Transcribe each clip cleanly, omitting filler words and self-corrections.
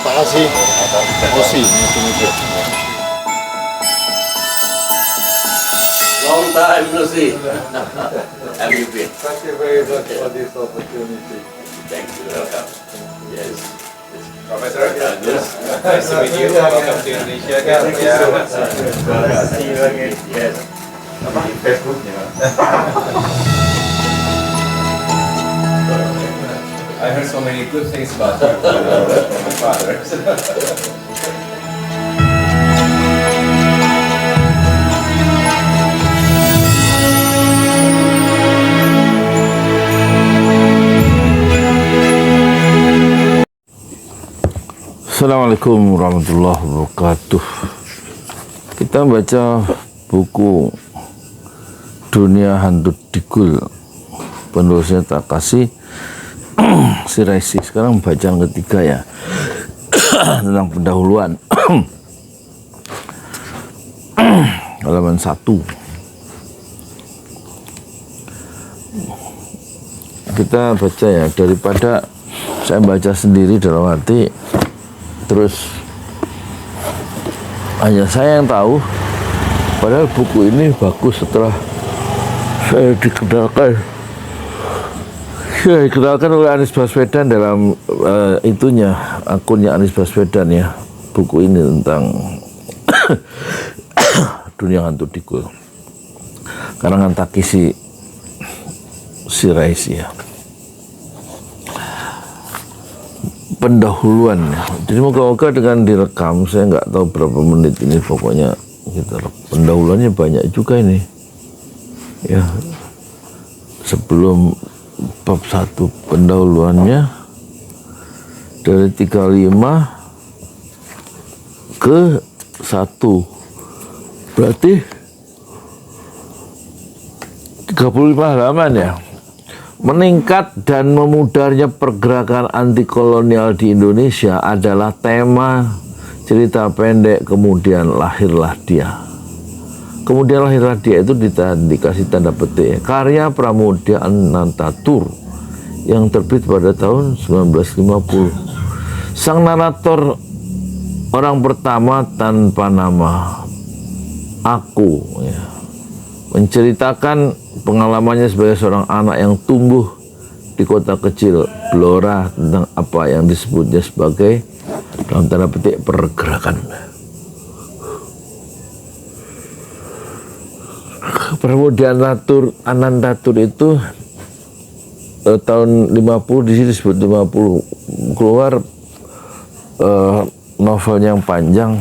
Tak kasih emosi, mikir-mikir. Long time no see. Have you been? Thank you very much for this opportunity. Thank you. Welcome. Yes. Professor, Yes. nice to meet you. Welcome to Indonesia. Thank you so much. See you again. Yes. Facebooknya. I heard so many good things about you from my father. Assalamualaikum warahmatullahi wabarakatuh. Kita baca buku Dunia Hantu Dikul, penulisnya Takashi Shiraishi. Sekarang bacaan ketiga ya, tentang pendahuluan. Halaman 1. Kita baca ya, daripada saya baca sendiri dalam hati terus hanya saya yang tahu, padahal buku ini bagus setelah saya dikenalkan oleh Anies Baswedan dalam akunnya Anies Baswedan ya, buku ini tentang Dunia Hantu Dikul, karangan Takashi Shiraishi ya. Pendahuluan ya. Jadi moga-moga dengan direkam, saya nggak tahu berapa menit ini, pokoknya kita pendahuluannya banyak juga ini ya. Sebelum bab 1 pendahuluannya dari 35 ke 1, berarti 35 halaman ya. Meningkat dan memudarnya pergerakan anti kolonial di Indonesia adalah tema cerita pendek Kemudian Lahirlah Dia. Kemudian Lahirlah Dia itu dikasih tanda petik, karya Pramoedya Anantatur yang terbit pada tahun 1950. Sang narator orang pertama tanpa nama, aku ya, menceritakan pengalamannya sebagai seorang anak yang tumbuh di kota kecil Blora tentang apa yang disebutnya sebagai dalam tanda petik pergerakan. Pramoedya Anantatur itu tahun 50, di sini disebut 50, keluar novel yang panjang,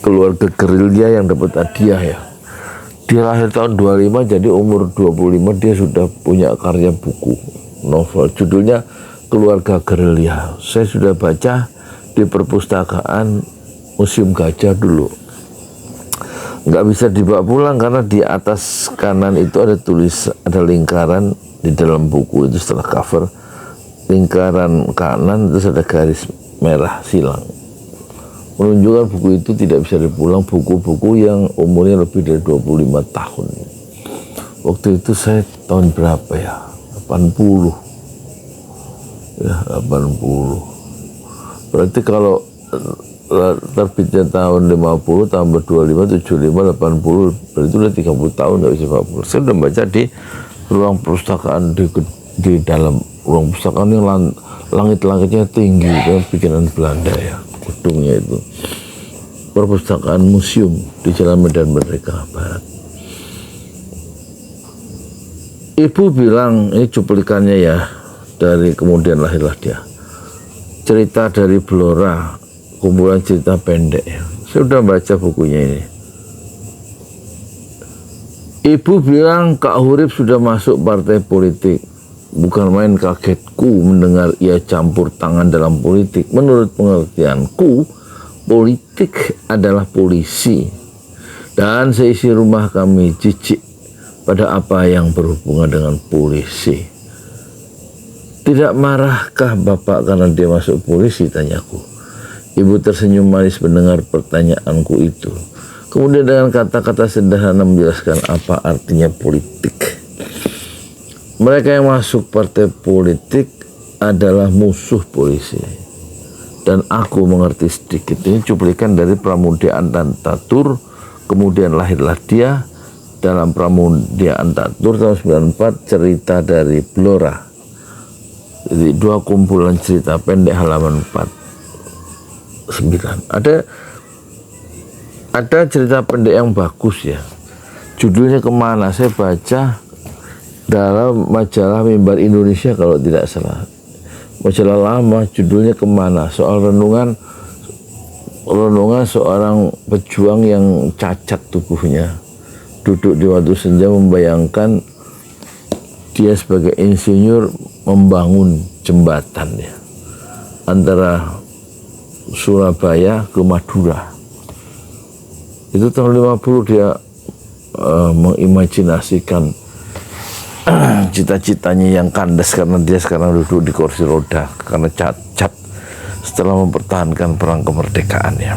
Keluarga Gerilya, yang dapat hadiah ya. Dia lahir tahun 25, jadi umur 25 dia sudah punya karya buku novel, judulnya Keluarga Gerilya. Saya sudah baca di perpustakaan Museum Gajah dulu. Nggak bisa dibawa pulang karena di atas kanan itu ada ada lingkaran di dalam buku itu, setelah cover lingkaran kanan terus ada garis merah silang, menunjukkan buku itu tidak bisa dipulang, buku-buku yang umurnya lebih dari 25 tahun. Waktu itu saya tahun berapa ya? 80. Ya, 80. Berarti kalau terbitnya tahun 50, tambah 25, 75, 80, berarti udah 30 tahun, nggak bisa 40. Saya udah baca di ruang perpustakaan, di dalam ruang perpustakaan yang langit-langitnya tinggi, kan bikinan Belanda ya, gedungnya itu. Perpustakaan museum di Jalan Medan Merdeka Barat. Ibu bilang, ini cuplikannya ya, dari Kemudian Lahirlah Dia. Cerita dari Blora, kumpulan cerita pendek ya. Saya sudah baca bukunya ini. Ibu bilang Kak Hurip sudah masuk partai politik. Bukan main, kagetku mendengar ia campur tangan dalam politik. Menurut pengertianku, politik adalah polisi. Dan seisi rumah kami jijik pada apa yang berhubungan dengan polisi. Tidak marahkah Bapak karena dia masuk polisi, tanyaku. Ibu tersenyum manis mendengar pertanyaanku itu. Kemudian dengan kata-kata sederhana menjelaskan apa artinya politik. Mereka yang masuk partai politik adalah musuh polisi. dan aku mengerti sedikit. Ini cuplikan dari Pramudia Anantatur. Kemudian lahirlah dia dalam Pramudia Anantatur tahun 94, cerita dari Blora. Jadi 2 kumpulan cerita pendek halaman 49. Ada cerita pendek yang bagus ya. Judulnya Kemana? Saya baca dalam majalah Mimbar Indonesia kalau tidak salah. Majalah lama, judulnya Kemana? Soal renungan seorang pejuang yang cacat tubuhnya, duduk di waktu senja membayangkan dia sebagai insinyur membangun jembatan ya, antara Surabaya ke Madura. Itu tahun 50 dia mengimajinasikan cita-citanya yang kandas karena dia sekarang duduk di kursi roda karena cacat setelah mempertahankan perang kemerdekaannya.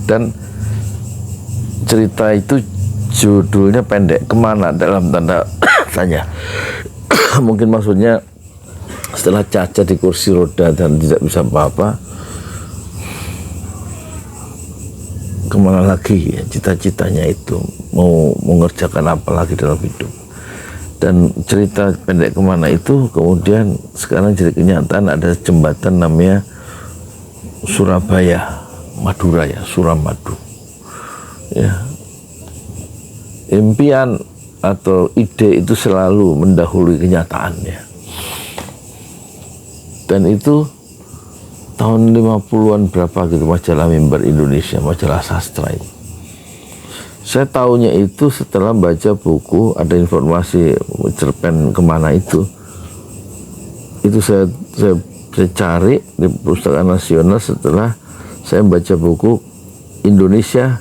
Dan cerita itu judulnya pendek, Kemana, dalam tanda tanya. Mungkin maksudnya setelah cacat di kursi roda dan tidak bisa apa-apa, kemana lagi ya, cita-citanya itu mau mengerjakan apa lagi dalam hidup. Dan cerita pendek Kemana itu kemudian sekarang jadi kenyataan. Ada jembatan namanya Surabaya Madura ya, Suramadu ya. Impian atau ide itu selalu mendahului kenyataannya, dan itu tahun 50-an berapa gitu, majalah Mimbar Indonesia, majalah sastra itu. Saya tahunya itu setelah baca buku, ada informasi cerpen Kemana itu saya cari di Perpustakaan Nasional setelah saya baca buku Indonesia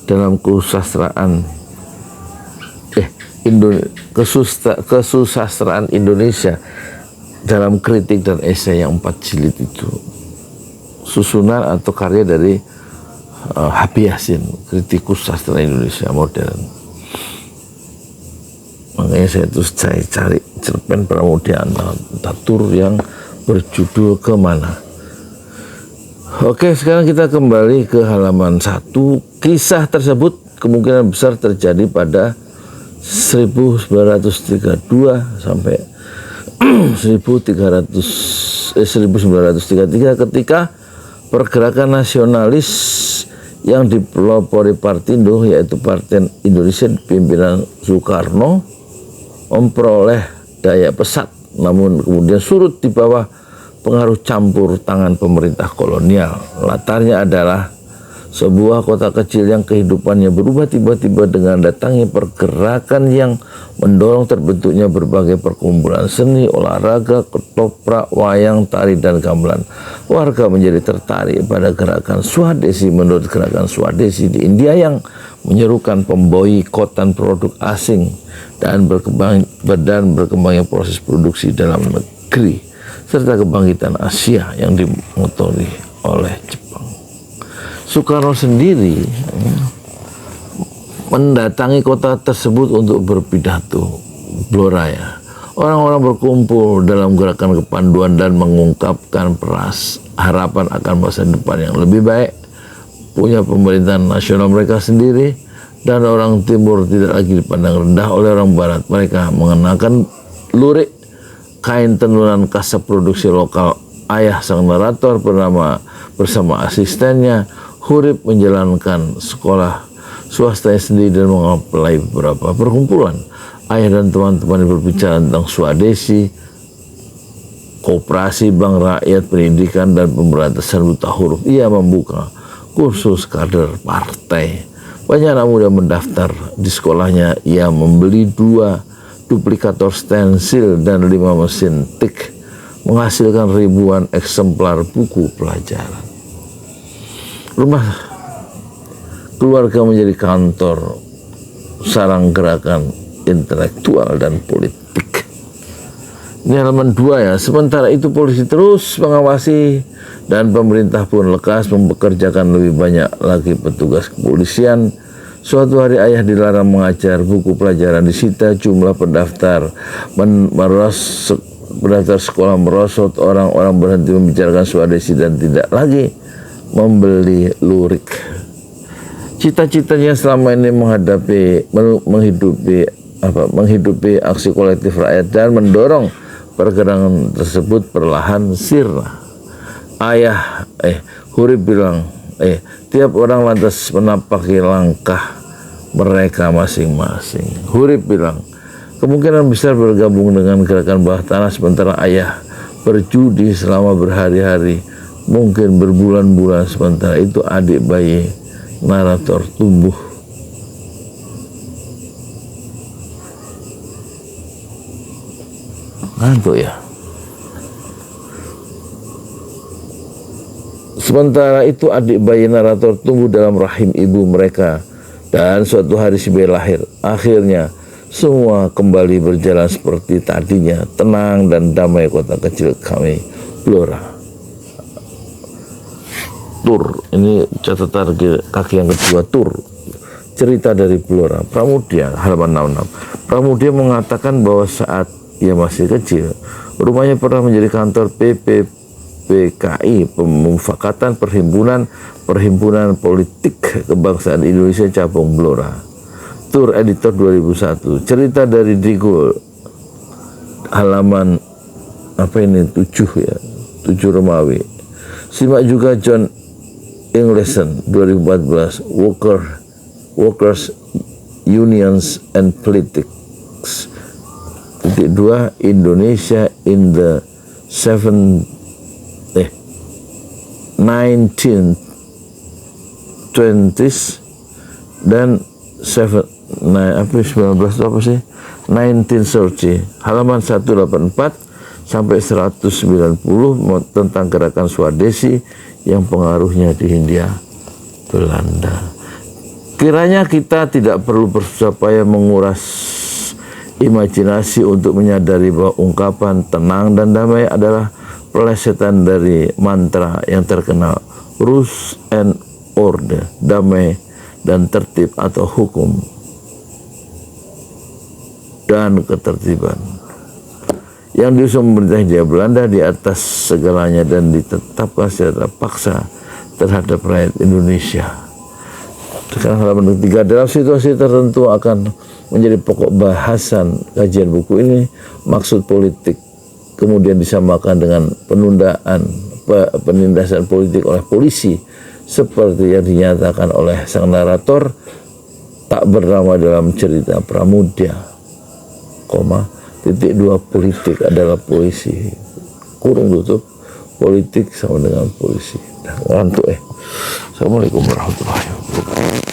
dalam kesusastraan kesusastraan Indonesia dalam kritik dan esai yang 4 jilid itu, susunan atau karya dari Habib Yasin, kritikus sastra Indonesia modern. Makanya saya cari cerpen Pramudia Anantatur yang berjudul Kemana. Oke, sekarang kita kembali ke halaman 1. Kisah tersebut kemungkinan besar terjadi pada 1932 sampai 1933 ketika pergerakan nasionalis yang dipelopori Partindo, yaitu Partai Indonesia pimpinan Soekarno, memperoleh daya pesat, namun kemudian surut di bawah pengaruh campur tangan pemerintah kolonial. Latarnya adalah sebuah kota kecil yang kehidupannya berubah tiba-tiba dengan datangnya pergerakan yang mendorong terbentuknya berbagai perkumpulan seni, olahraga, ketoprak, wayang, tari, dan gamelan. Warga menjadi tertarik pada gerakan Swadesi. Menurut gerakan Swadesi di India yang menyerukan pemboikotan produk asing dan berkembangnya proses produksi dalam negeri serta kebangkitan Asia yang dimotori oleh Jepang. Soekarno sendiri mendatangi kota tersebut untuk berpidato Blora ya. Orang-orang berkumpul dalam gerakan kepanduan dan mengungkapkan harapan akan masa depan yang lebih baik, punya pemerintahan nasional mereka sendiri, dan orang timur tidak lagi dipandang rendah oleh orang barat. Mereka mengenakan lurik, kain tenunan kasar produksi lokal ayah sang narator bersama asistennya. Hurib menjalankan sekolah swasta sendiri dan mengapply beberapa perkumpulan. Ayah dan teman-teman berbicara tentang Swadesi, koperasi, bank rakyat, pendidikan, dan pemberantasan buta huruf. Ia membuka kursus kader partai. Banyak anak muda mendaftar di sekolahnya. Ia membeli 2 duplikator stensil dan 5 mesin tik, menghasilkan ribuan eksemplar buku pelajaran. Rumah keluarga menjadi kantor sarang gerakan intelektual dan politik. Ini halaman 2 ya. Sementara itu polisi terus mengawasi dan pemerintah pun lekas mempekerjakan lebih banyak lagi petugas kepolisian. Suatu hari ayah dilarang mengajar, buku pelajaran disita, jumlah pendaftar meros pendaftar sekolah merosot, orang-orang berhenti membicarakan Swadesi dan tidak lagi membeli lurik. Cita-citanya selama ini menghidupi aksi kolektif rakyat dan mendorong pergerakan tersebut perlahan sirna. Hurib bilang, tiap orang lantas menapaki langkah mereka masing-masing. Hurib bilang, kemungkinan besar bergabung dengan gerakan bawah tanah sementara ayah berjudi selama berhari-hari, mungkin berbulan-bulan, sementara itu adik bayi narator tumbuh. Ngantuk ya. Sementara itu adik bayi narator tumbuh dalam rahim ibu mereka dan suatu hari si bayi lahir. Akhirnya semua kembali berjalan seperti tadinya, tenang dan damai kota kecil kami, Blora. Tur, ini catatan kaki yang kedua, Tur. Cerita dari Blora. Pramudia, halaman 66. Pramudia mengatakan bahwa saat ia masih kecil, rumahnya pernah menjadi kantor PPPKI, Pemufakatan Perhimpunan Politik Kebangsaan Indonesia Cabang Blora. Tur editor 2001. Cerita dari Digul, halaman 7 ya, 7 Romawi. Simak juga John Ingleson 2014, Workers Unions and Politics. 2 Indonesia in the 1920s dan 1930, halaman 184 sampai 190 tentang gerakan Swadesi yang pengaruhnya di Hindia Belanda. Kiranya kita tidak perlu bersusah payah menguras imajinasi untuk menyadari bahwa ungkapan tenang dan damai adalah pelesetan dari mantra yang terkenal Rule and Order, damai dan tertib atau hukum dan ketertiban, yang diusung pemerintah Hindia Belanda di atas segalanya dan ditetapkan secara paksa terhadap rakyat Indonesia. Sekarang halaman ketiga, dalam situasi tertentu akan menjadi pokok bahasan kajian buku ini. Maksud politik kemudian disamakan dengan penindasan politik oleh polisi seperti yang dinyatakan oleh sang narator tak bernama dalam cerita Pramudia, titik 2 politik adalah polisi, kurung tutup, politik sama dengan polisi. Ngantuk Assalamualaikum warahmatullahi wabarakatuh.